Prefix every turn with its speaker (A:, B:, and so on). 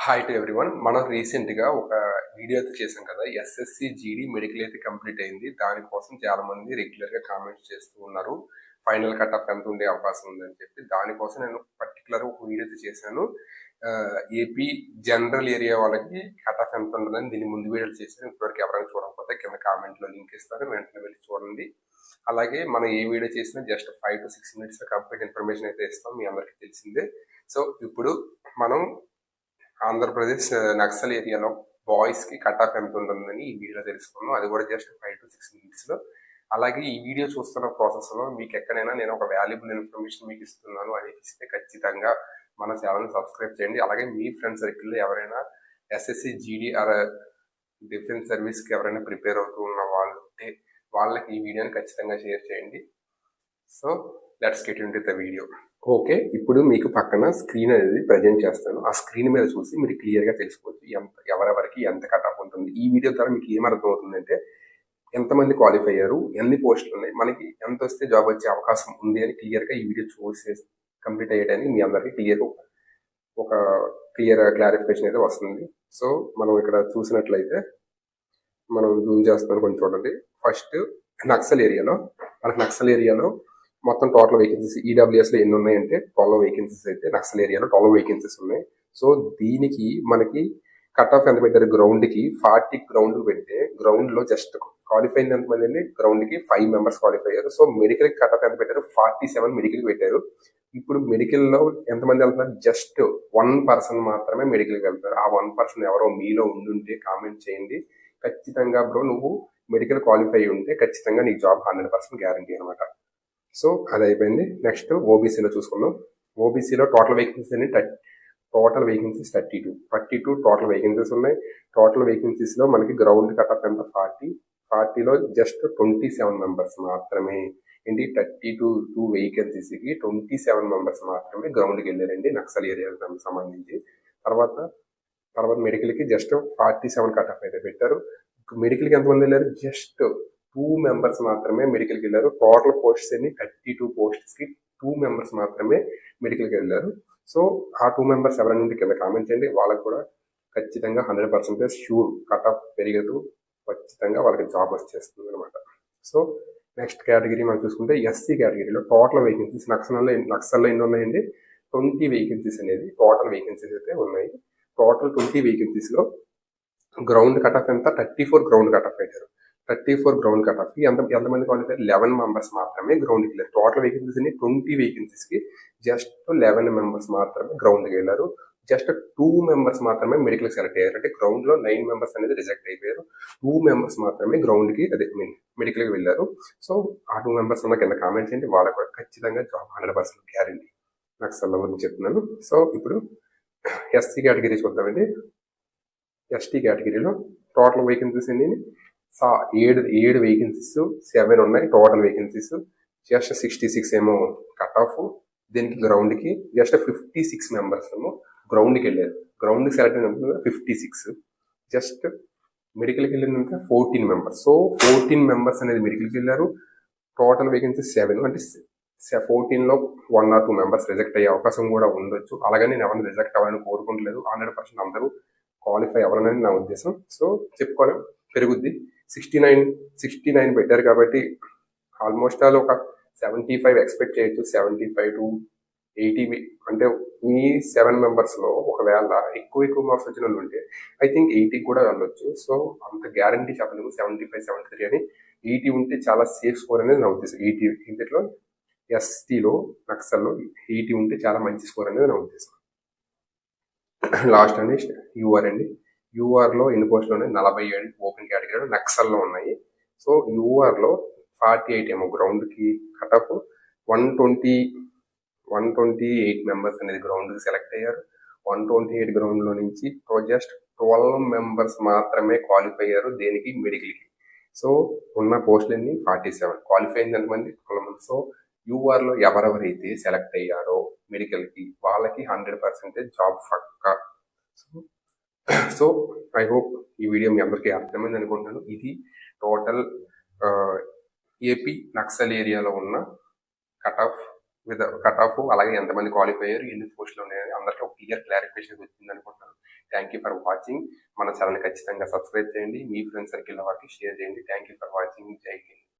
A: Hi to everyone. మనం రీసెంట్గా ఒక వీడియో అయితే చేసాం కదా, ఎస్ఎస్సి జీడీ మెడికల్ అయితే కంప్లీట్ అయింది. దానికోసం చాలా మంది రెగ్యులర్గా కామెంట్స్ చేస్తూ ఉన్నారు, ఫైనల్ కట్ ఆఫ్ ఎంత ఉండే అవకాశం ఉందని చెప్పి. దానికోసం నేను పర్టికులర్ ఒక వీడియో అయితే చేశాను. ఏపీ జనరల్ ఏరియా వాళ్ళకి కట్ ఆఫ్ ఎంత ఉంటుందని దీన్ని ముందు వీడియోలు చేశాను. ఇప్పటివరకు ఎవరైనా చూడకపోతే కింద కామెంట్లో లింక్ ఇస్తాను, వెంటనే వెళ్ళి చూడండి. అలాగే మనం ఏ వీడియో చేసినా just 5 to 6 minutes complete information అయితే ఇస్తాం, మీ అందరికీ తెలిసిందే. సో ఇప్పుడు మనం ఆంధ్రప్రదేశ్ నక్సల్ ఏరియాలో బాయ్స్ కి కట్ ఆఫ్ ఎంత ఉంటుందని ఈ వీడియో తెలుసుకున్నాం. అది కూడా జస్ట్ 5 to 6 minutes లో. అలాగే ఈ వీడియో చూస్తున్న ప్రాసెస్ లో మీకు ఎక్కడైనా నేను ఒక వాల్యుబుల్ ఇన్ఫర్మేషన్ మీకు ఇస్తున్నాను అనిపిస్తే ఖచ్చితంగా మన ఛానల్ సబ్స్క్రైబ్ చేయండి. అలాగే మీ ఫ్రెండ్ సర్కిల్లో ఎవరైనా SSC GD are defence service కి ఎవరైనా ప్రిపేర్ అవుతూ ఉన్న వాళ్ళు ఉంటే వాళ్ళకి ఈ వీడియోని ఖచ్చితంగా షేర్ చేయండి. So let's get into the video. Okay, ఇప్పుడు మీకు పక్కన స్క్రీన్ అనేది ప్రజెంట్ చేస్తాను. ఆ స్క్రీన్ మీద చూసి మీరు క్లియర్గా తెలుసుకోవచ్చు ఎవరెవరికి ఎంత కట్ ఆఫ్ ఉంటుంది. ఈ వీడియో ద్వారా మీకు ఏమర్థం అవుతుందంటే ఎంతమంది క్వాలిఫై అయ్యారు, ఎన్ని పోస్టులు ఉన్నాయి, మనకి ఎంత వస్తే జాబ్ వచ్చే అవకాశం ఉంది అని క్లియర్గా ఈ వీడియో చూసి కంప్లీట్ అయ్యడానికి మీ అందరికీ ఒక క్లియర్ క్లారిఫికేషన్ అయితే వస్తుంది. సో మనం ఇక్కడ చూసినట్లయితే మనం జూమ్ చేస్తున్నాను, కొంచెం చూడండి. ఫస్ట్ నక్సల్ ఏరియాలో మొత్తం టోటల్ వేకెన్సీస్ ఈడబ్ల్యూఎస్ లో ఎన్ని ఉన్నాయంటే 12 వేకెన్సీస్ అయితే నక్సల్ ఏరియాలో 12 వేకెన్సీస్ ఉన్నాయి. సో దీనికి మనకి కట్ ఆఫ్ ఎంత పెట్టారు, గ్రౌండ్ కి 40 గ్రౌండ్ పెడితే గ్రౌండ్ లో జస్ట్ క్వాలిఫై అయిన ఎంతమంది అండి, గ్రౌండ్ కి 5 members క్వాలిఫై అయ్యారు. సో మెడికల్ కట్ ఆఫ్ ఎంత పెట్టారు, 47 మెడికల్ పెట్టారు. ఇప్పుడు మెడికల్ లో ఎంతమంది వెళ్తున్నారు, జస్ట్ 1 person మాత్రమే మెడికల్కి వెళ్తారు. ఆ 1 person ఎవరో మీలో ఉండుంటే కామెంట్ చేయండి. ఖచ్చితంగా బ్రో నువ్వు మెడికల్ క్వాలిఫై ఉంటే ఖచ్చితంగా నీకు జాబ్ 100% గ్యారంటీ అనమాట. సో అది అయిపోయింది. నెక్స్ట్ ఓబీసీలో చూసుకుందాం. ఓబీసీలో టోటల్ వేకెన్సీస్ 32 టోటల్ వేకెన్సీస్ ఉన్నాయి. టోటల్ వేకెన్సీస్ లో మనకి గ్రౌండ్ కట్ ఆఫ్ ఎంత 40లో జస్ట్ 27 members మాత్రమే ఏంటి, 32 వేకెన్సీస్ కి 27 members మాత్రమే గ్రౌండ్కి వెళ్ళారండి నక్సల్ ఏరియాకి సంబంధించి. తర్వాత మెడికల్ కి జస్ట్ 47 కట్ ఆఫ్ అయితే పెట్టారు. మెడికల్ కి ఎంతమంది వెళ్ళారు, జస్ట్ 2 members మాత్రమే మెడికల్కి వెళ్ళారు. టోటల్ పోస్ట్స్ అన్ని 32 పోస్ట్స్ కి 2 members మాత్రమే మెడికల్కి వెళ్ళారు. సో ఆ 2 members ఎవరైనా కింద కామెంట్ చేయండి, వాళ్ళకి కూడా ఖచ్చితంగా 100% షూర్ కట్ ఆఫ్ పెరిగదు, ఖచ్చితంగా వాళ్ళకి జాబ్ వచ్చేస్తుంది అనమాట. సో నెక్స్ట్ కేటగిరీ మనం చూసుకుంటే ఎస్సీ కేటగిరీలో టోటల్ వేకెన్సీస్ నక్సల్లో ఎన్ని ఉన్నాయండి, 20 వేకెన్సీస్ అనేది టోటల్ వేకెన్సీస్ అయితే ఉన్నాయి. టోటల్ 20 వేకెన్సీస్ లో గ్రౌండ్ కట్ ఆఫ్ ఎంత 34 గ్రౌండ్ కట్ ఆఫ్ పెట్టారు. 34 గ్రౌండ్ కట్ ఆఫ్ కి ఎంతమంది క్వాలిఫై, 11 members మాత్రమే గ్రౌండ్కి వెళ్ళారు. టోటల్ వేకెన్సీస్ ని 20 వేకెన్సీస్ కి జస్ట్ 11 members మాత్రమే గ్రౌండ్కి వెళ్ళారు. జస్ట్ 2 members మాత్రమే మెడికల్ సెలెక్ట్ అయ్యారు. అంటే గ్రౌండ్ లో 9 members అనేది రిజెక్ట్ అయిపోయారు. 2 members మాత్రమే గ్రౌండ్ కి మెడికల్ కి వెళ్ళారు. సో ఆ 2 members ఉన్న కింద కామెంట్ చేయండి, వాళ్ళకి కూడా ఖచ్చితంగా జాబ్ 100% గ్యారంటీ. నక్సల్ గురించి చెప్తున్నాను. సో ఇప్పుడు ఎస్సీ కేటగిరీ చూద్దామండి. ఎస్టీ కేటగిరీలో టోటల్ వేకెన్సీస్ ఎన్ని, 7 వేకెన్సీస్ 7 ఉన్నాయి టోటల్ వేకెన్సీస్. జస్ట్ 66 ఏమో కట్ ఆఫ్. దీనికి గ్రౌండ్ కి జస్ట్ 56 members ఏమో గ్రౌండ్కి వెళ్ళారు. గ్రౌండ్ సెలెక్ట్ అయిన 56, జస్ట్ మెడికల్కి వెళ్ళినంత 14 members. సో 14 members అనేది మెడికల్కి వెళ్ళారు. టోటల్ వేకెన్సీస్ 7, అంటే 14లో 1 or 2 members రిజెక్ట్ అయ్యే అవకాశం కూడా ఉండొచ్చు. అలాగని నేను ఎవరిని రిజెక్ట్ అవ్వాలని కోరుకుంటలేదు. 100% అందరూ క్వాలిఫై అవ్వాలనేది నా ఉద్దేశం. సో చెప్పుకోవడం పెరుగుద్ది. 69 పెట్టారు కాబట్టి ఆల్మోస్ట్ ఆల్ ఒక 75 ఎక్స్పెక్ట్ చేయొచ్చు. 75 to 80 అంటే మీ 7 members లో ఒకవేళ ఎక్కువ మార్క్స్ వచ్చిన వాళ్ళు ఉంటే ఐ థింక్ 80 కూడా వెళ్ళొచ్చు. సో అంత గ్యారంటీ చెప్పలేము. 75, 73 అని 80 ఉంటే చాలా సేఫ్ స్కోర్ అనేది నా ఉద్దేశం. 80 ఇంతలో ఎస్టీలో నక్సల్లో 80 ఉంటే చాలా మంచి స్కోర్ అనేది నా ఉద్దేశం. లాస్ట్ అండి యూఆర్ అండి. యూఆర్లో ఎన్ని పోస్టులు ఉన్నాయి, 47 ఓపెన్ కేటగిరీలో నక్సల్లో ఉన్నాయి. సో యూఆర్లో 48 ఏమో గ్రౌండ్కి కట్ ఆఫ్, 128 members అనేది గ్రౌండ్కి సెలెక్ట్ అయ్యారు. 128 గ్రౌండ్లో నుంచి జస్ట్ 12 members మాత్రమే క్వాలిఫై అయ్యారు దేనికి, మెడికల్కి. సో ఉన్న పోస్టులన్నీ 47, క్వాలిఫై అయింది ఎంతమంది, 12 members. సో యూఆర్లో ఎవరెవరైతే సెలెక్ట్ అయ్యారో మెడికల్కి వాళ్ళకి 100% జాబ్ పక్కా. సో ఐ హోప్ ఈ వీడియో మీ అందరికీ అర్థమైంది అనుకుంటున్నాను. ఇది టోటల్ ఏపీ నక్సల్ ఏరియాలో ఉన్న కట్ ఆఫ్ అలాగే ఎంతమంది క్వాలిఫై అయ్యారు, ఎన్ని పోస్టులు ఉన్నాయని అందరికీ ఒక క్లియర్ క్లారిఫికేషన్ వచ్చింది అనుకుంటున్నాను. Thank you for watching. మన ఛానల్ ఖచ్చితంగా సబ్స్క్రైబ్ చేయండి, మీ ఫ్రెండ్ సర్కిల్ వారికి షేర్ చేయండి. Thank you for watching. జై హింద్.